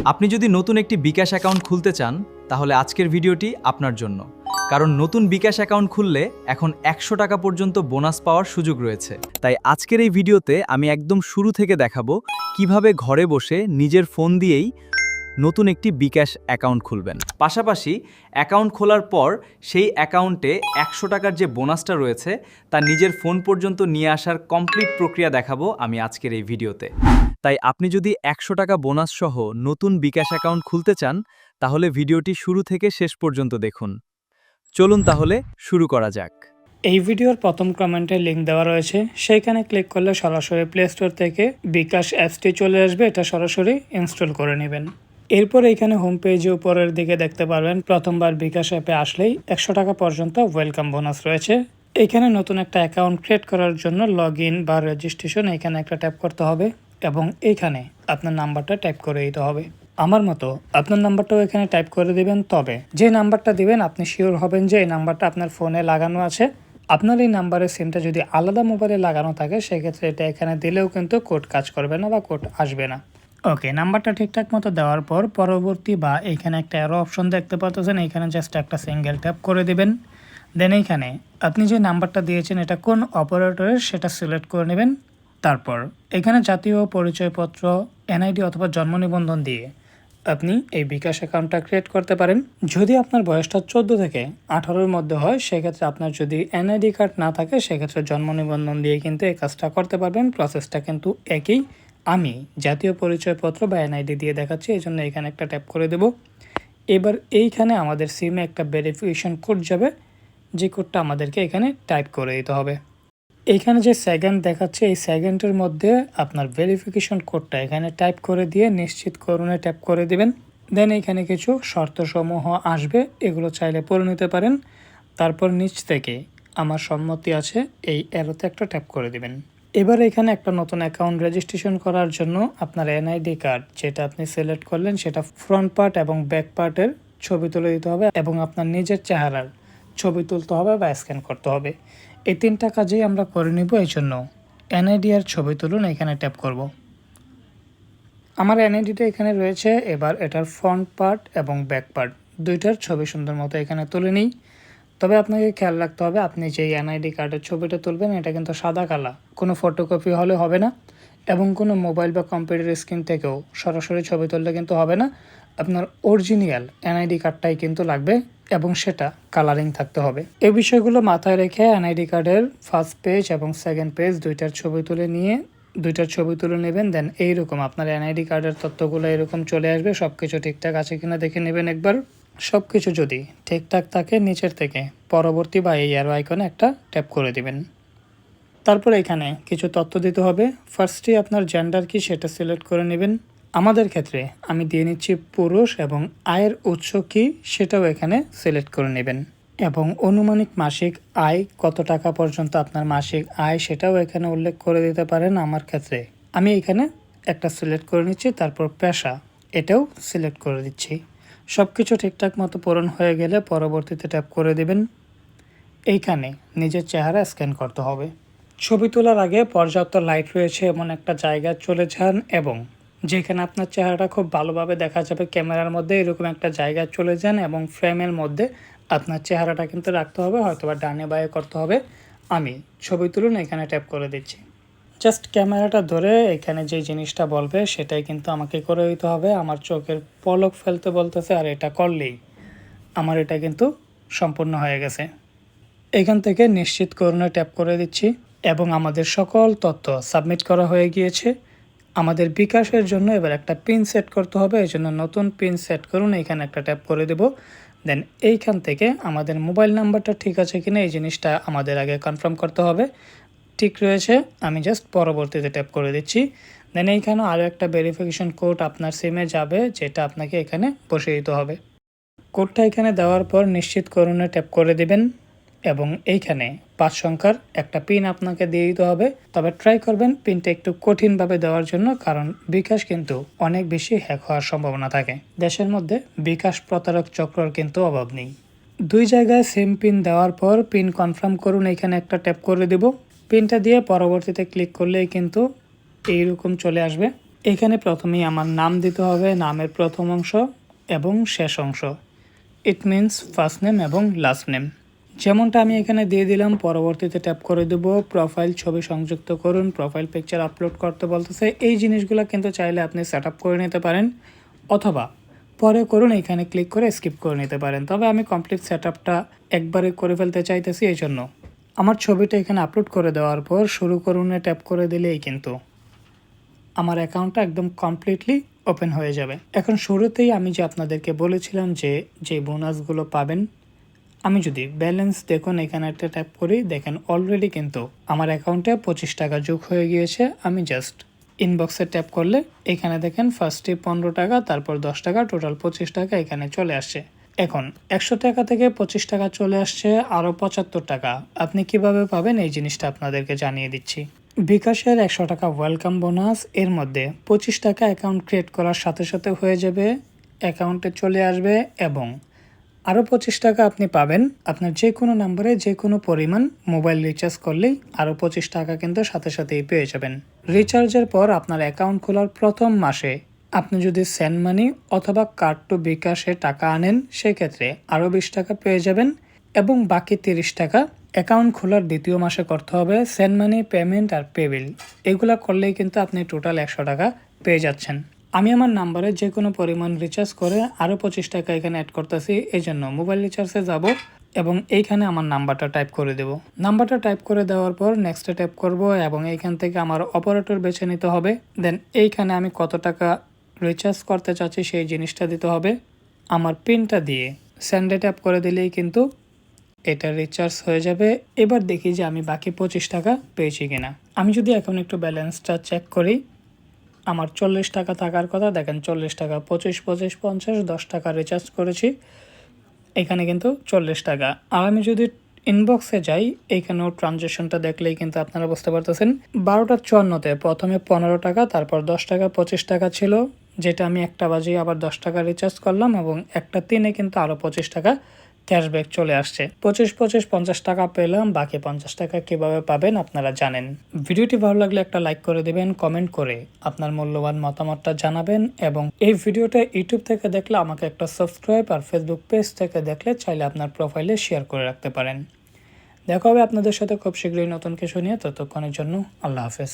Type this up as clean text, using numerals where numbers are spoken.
আপনি যদি নতুন একটি বিকাশ অ্যাকাউন্ট খুলতে চান তাহলে আজকের ভিডিওটি আপনার জন্য, কারণ নতুন বিকাশ অ্যাকাউন্ট খুললে এখন 100 টাকা পর্যন্ত বোনাস পাওয়ার সুযোগ রয়েছে। তাই আজকের এই ভিডিওতে আমি একদম শুরু থেকে দেখাবো কিভাবে ঘরে বসে নিজের ফোন দিয়েই নতুন একটি বিকাশ অ্যাকাউন্ট খুলবেন। পাশাপাশি অ্যাকাউন্ট খোলার পর সেই অ্যাকাউন্টে 100 টাকার যে বোনাসটা রয়েছে তা নিজের ফোন পর্যন্ত নিয়ে আসার কমপ্লিট প্রক্রিয়া দেখাবো আমি আজকের এই ভিডিওতে। তাই আপনি যদি 100 টাকা বোনাস সহ নতুন বিকাশ অ্যাকাউন্ট খুলতে চান তাহলে ভিডিওটি শুরু থেকে শেষ পর্যন্ত দেখুন। চলুন তাহলে শুরু করা যাক। এই ভিডিওর প্রথম কমেন্টে লিঙ্ক দেওয়া রয়েছে, সেইখানে ক্লিক করলে সরাসরি প্লে স্টোর থেকে বিকাশ অ্যাপসটি চলে আসবে। এটা সরাসরি ইনস্টল করে নেবেন। এরপর এখানে হোম পেজে উপরের দিকে দেখতে পারবেন প্রথমবার বিকাশ অ্যাপে আসলেই 100 টাকা পর্যন্ত ওয়েলকাম বোনাস রয়েছে। এখানে নতুন একটা অ্যাকাউন্ট ক্রিয়েট করার জন্য লগ ইন বা রেজিস্ট্রেশন এখানে একটা ট্যাপ করতে হবে এবং এইখানে আপনার নাম্বারটা টাইপ করে দিতে হবে। আমার মতো আপনার নাম্বারটাও এখানে টাইপ করে দিবেন। তবে যে নাম্বারটা দিবেন আপনি শিওর হবেন যে এই নাম্বারটা আপনার ফোনে লাগানো আছে। আপনার এই নাম্বারের সিমটা যদি আলাদা মোবাইলে লাগানো থাকে সেক্ষেত্রে এটা এখানে দিলেও কিন্তু কোড কাজ করবে না বা কোড আসবে না। ওকে, নাম্বারটা ঠিকঠাক মতো দেওয়ার পর পরবর্তী বা এইখানে একটা অ্যারো অপশন দেখতে পাচ্ছেন, এইখানে জাস্ট একটা সিঙ্গেল ট্যাপ করে দিবেন। দেন এইখানে আপনি যে নাম্বারটা দিয়েছেন এটা কোন অপারেটরের সেটা সিলেক্ট করে নেবেন। তারপর এখানে জাতীয় পরিচয়পত্র, এনআইডি অথবা জন্ম নিবন্ধন দিয়ে আপনি এই বিকাশ অ্যাকাউন্টটা ক্রিয়েট করতে পারেন। যদি আপনার বয়সটা 14 থেকে 18-র মধ্যে হয় সেক্ষেত্রে আপনার যদি এনআইডি কার্ড না থাকে সেক্ষেত্রে জন্ম নিবন্ধন দিয়ে কিন্তু এই কাজটা করতে পারবেন। প্রসেসটা কিন্তু একই। আমি জাতীয় পরিচয়পত্র বা এনআইডি দিয়ে দেখাচ্ছি, এই জন্য এখানে একটা ট্যাপ করে দেব। এবার এইখানে আমাদের সিমে একটা ভেরিফিকেশন কোড যাবে, যে কোডটা আমাদেরকে এখানে টাইপ করে দিতে হবে। এইখানে যে সেকেন্ড দেখাচ্ছে এই সেকেন্ডের মধ্যে আপনার ভেরিফিকেশন কোডটা এখানে টাইপ করে দিয়ে নিশ্চিত করুনে ট্যাপ করে দিবেন। দেন এখানে কিছু শর্তসমূহ আসবে, এগুলো চাইলে পড়ে নিতে পারেন। তারপর নিচ থেকে আমার সম্মতি আছে এই অ্যারোতে একটা ট্যাপ করে দিবেন। এবার এখানে একটা নতুন অ্যাকাউন্ট রেজিস্ট্রেশন করার জন্য আপনার এনআইডি কার্ড যেটা আপনি সিলেক্ট করলেন সেটা ফ্রন্ট পার্ট এবং ব্যাক পার্টের ছবি তুলে দিতে হবে এবং আপনার নিজের চেহারার ছবি তুলতে হবে বা স্ক্যান করতে হবে। এই তিনটা কাজেই আমরা করে নিব। এই জন্য এনআইডি আর ছবি তুলুন এখানে ট্যাপ করব। আমার এনআইডিটা এখানে রয়েছে। এবার এটার ফ্রন্ট পার্ট এবং ব্যাক পার্ট দুইটার ছবি সুন্দর মতো এখানে তুলে নিই। তবে আপনাকে খেয়াল রাখতে হবে আপনি যেই এনআইডি কার্ডের ছবিটা তুলবেন এটা কিন্তু সাদা কালা, কোনো ফটোকপি হলে হবে না এবং কোনো মোবাইল বা কম্পিউটার স্ক্রিন থেকেও সরাসরি ছবি তুললে কিন্তু হবে না। আপনার অরিজিনাল এনআইডি কার্ডটাই কিন্তু লাগবে এবং সেটা কালারিং থাকতে হবে। এই বিষয়গুলো মাথায় রেখে এনআইডি কার্ডের ফার্স্ট পেজ এবং সেকেন্ড পেজ দুইটার ছবি তুলে নেবেন। দেন এইরকম আপনার এনআইডি কার্ডের তথ্যগুলো এরকম চলে আসবে। সব কিছু ঠিকঠাক আছে কিনা দেখে নেবেন একবার। সব কিছু যদি ঠিকঠাক থাকে নিচের থেকে পরবর্তী বা এই অ্যারো আইকনে একটা ট্যাপ করে দিবেন। তারপর এখানে কিছু তথ্য দিতে হবে। ফার্স্টে আপনার জেন্ডার কি সেটা সিলেক্ট করে নেবেন। আমাদের ক্ষেত্রে আমি দিয়ে নিচ্ছি পুরুষ এবং আয়ের উৎস কি সেটাও এখানে সিলেক্ট করে নেবেন এবং অনুমানিক মাসিক আয় কত টাকা পর্যন্ত আপনার মাসিক আয় সেটাও এখানে উল্লেখ করে দিতে পারেন। আমার ক্ষেত্রে আমি এখানে একটা সিলেক্ট করে নিচ্ছি। তারপর পেশা এটাও সিলেক্ট করে দিচ্ছি। সব কিছু ঠিকঠাক মতো পূরণ হয়ে গেলে পরবর্তীতে ট্যাপ করে দিবেন। এইখানে নিজের চেহারা স্ক্যান করতে হবে। ছবি তোলার আগে পর্যাপ্ত লাইট রয়েছে এমন একটা জায়গায় চলে যান এবং যেখানে আপনার চেহারাটা খুব ভালোভাবে দেখা যাবে ক্যামেরার মধ্যে এরকম একটা জায়গায় চলে যান এবং ফ্রেমের মধ্যে আপনার চেহারাটা কিন্তু রাখতে হবে, হয়তোবা ডানে বায়ে করতে হবে। আমি ছবি তুলুন এখানে ট্যাপ করে দিচ্ছি। জাস্ট ক্যামেরাটা ধরে এখানে যে জিনিসটা বলবে সেটাই কিন্তু আমাকে করে দিতে হবে। আমার চোখের পলক ফেলতে বলতেছে আর এটা করলেই আমার এটা কিন্তু সম্পূর্ণ হয়ে গেছে। এখান থেকে নিশ্চিত করুন ট্যাপ করে দিচ্ছি এবং আমাদের সকল তথ্য সাবমিট করা হয়ে গিয়েছে। আমাদের বিকাশের জন্য এবার একটা পিন সেট করতে হবে, এই জন্য নতুন পিন সেট করুন এখানে একটা ট্যাপ করে দেব। দেন এইখান থেকে আমাদের মোবাইল নাম্বারটা ঠিক আছে কিনা এই জিনিসটা আমাদের আগে কনফার্ম করতে হবে। ঠিক রয়েছে, আমি জাস্ট পরবর্তীতে ট্যাপ করে দিচ্ছি। দেন এইখানে আরও একটা ভেরিফিকেশন কোড আপনার সিমে যাবে যেটা আপনাকে এখানে বসিয়ে দিতে হবে। কোডটা এখানে দেওয়ার পর নিশ্চিত করুনে ট্যাপ করে দিবেন এবং এইখানে 5 সংখ্যার একটা পিন আপনাকে দিয়ে দিতে হবে। তবে ট্রাই করবেন পিনটা একটু কঠিনভাবে দেওয়ার জন্য, কারণ বিকাশ কিন্তু অনেক বেশি হ্যাক হওয়ার সম্ভাবনা থাকে। দেশের মধ্যে বিকাশ প্রতারক চক্রর কিন্তু অভাব নেই। 2 জায়গায় সেম পিন দেওয়ার পর পিন কনফার্ম করুন এখানে একটা ট্যাপ করে দেব। পিনটা দিয়ে পরবর্তীতে ক্লিক করলেই কিন্তু এইরকম চলে আসবে। এখানে প্রথমেই আমার নাম দিতে হবে, নামের প্রথম অংশ এবং শেষ অংশ। ইট মিনস ফার্স্ট নেম এবং লাস্ট নেম। যেমনটা আমি এখানে দিয়ে দিলাম, পরবর্তীতে ট্যাপ করে দেব প্রোফাইল ছবি সংযুক্ত করুন, প্রোফাইল পিকচার আপলোড করতে বলতেছে। এই জিনিসগুলো কিন্তু চাইলে আপনি সেট আপ করে নিতে পারেন অথবা পরে করুন, এখানে ক্লিক করে স্কিপ করে নিতে পারেন। তবে আমি কমপ্লিট সেট আপটা একবারে করে ফেলতে চাইতেছি, এই জন্য আমার ছবিটা এখানে আপলোড করে দেওয়ার পর শুরু করুনে ট্যাপ করে দিলেই কিন্তু আমার অ্যাকাউন্টটা একদম কমপ্লিটলি ওপেন হয়ে যাবে। এখন শুরুতেই আমি যে আপনাদেরকে বলেছিলাম যে বোনাসগুলো পাবেন, আমি যদি ব্যালেন্স দেখুন এখানে একটা ট্যাপ করি, দেখেন অলরেডি কিন্তু আমার অ্যাকাউন্টে 25 টাকা যোগ হয়ে গিয়েছে। আমি জাস্ট ইনবক্সে ট্যাপ করলে এখানে দেখেন ফার্স্টে 15 টাকা, তারপর 10 টাকা, টোটাল 25 টাকা এখানে চলে আসছে। এখন 100 টাকা থেকে 25 টাকা চলে আসছে, আরও 75 টাকা আপনি কিভাবে পাবেন এই জিনিসটা আপনাদেরকে জানিয়ে দিচ্ছি। বিকাশের 100 টাকা ওয়েলকাম বোনাস, এর মধ্যে 25 টাকা অ্যাকাউন্ট ক্রিয়েট করার সাথে সাথে হয়ে যাবে, অ্যাকাউন্টে চলে আসবে এবং আরও 25 টাকা আপনি পাবেন আপনার যে কোনো নাম্বারে যে কোনো পরিমাণ মোবাইল রিচার্জ করলেই আরও 25 টাকা কিন্তু সাথে সাথেই পেয়ে যাবেন। রিচার্জের পর আপনার অ্যাকাউন্ট খোলার প্রথম মাসে আপনি যদি সেন্ড মানি অথবা কার্ড টু বিকাশে টাকা আনেন, সেক্ষেত্রে আরও 20 টাকা পেয়ে যাবেন এবং বাকি 30 টাকা অ্যাকাউন্ট খোলার দ্বিতীয় মাসে করতে হবে। সেন্ড মানি, পেমেন্ট আর পে বিল এগুলো করলেই কিন্তু আপনি টোটাল 100 টাকা পেয়ে যাচ্ছেন। আমি আমার নাম্বারে যে কোনো পরিমাণ রিচার্জ করে আরও 25 টাকা এখানে অ্যাড করতেছি, এই জন্য মোবাইল রিচার্জে যাব এবং এইখানে আমার নাম্বারটা টাইপ করে দেব। নাম্বারটা টাইপ করে দেওয়ার পর নেক্সটে ট্যাপ করব এবং এইখান থেকে আমার অপারেটর বেছে নিতে হবে। দেন এইখানে আমি কত টাকা রিচার্জ করতে চাচ্ছি সেই জিনিসটা দিতে হবে। আমার পিনটা দিয়ে সেন্ডে ট্যাপ করে দিলেই কিন্তু এটা রিচার্জ হয়ে যাবে। এবার দেখি যে আমি বাকি 25 টাকা পেয়েছি কিনা। আমি যদি এখন একটু ব্যালেন্সটা চেক করি, আমার 40 টাকা থাকার কথা, দেখেন 40 টাকা, 25 25 50 10 টাকা রিচার্জ করেছি, এখানে কিন্তু 40 টাকা। আর আমি যদি ইনবক্সে যাই, এইখানেও ট্রানজ্যাকশনটা দেখলেই কিন্তু আপনারা বুঝতে পারতেছেন 12:54-তে প্রথমে 15 টাকা, তারপর 10 টাকা 25 টাকা ছিল, যেটা আমি 1টা বাজে আবার 10 টাকা রিচার্জ করলাম এবং 1টা 3-এ কিন্তু আরও 25 টাকা ক্যাশব্যাক চলে আসছে। 25 25 50 টাকা পেলাম, বাকি 50 টাকা কিভাবে পাবেন আপনারা জানেন। ভিডিওটি ভালো লাগলে একটা লাইক করে দেবেন, কমেন্ট করে আপনার মূল্যবান মতামতটা জানাবেন এবং এই ভিডিওটা ইউটিউব থেকে দেখলে আমাকে একটা সাবস্ক্রাইব আর ফেসবুক পেজ থেকে দেখলে চাইলে আপনার প্রোফাইলে শেয়ার করে রাখতে পারেন। দেখা হবে আপনাদের সাথে খুব শীঘ্রই নতুন কিছু নিয়ে, ততক্ষণের জন্য আল্লাহ হাফেজ।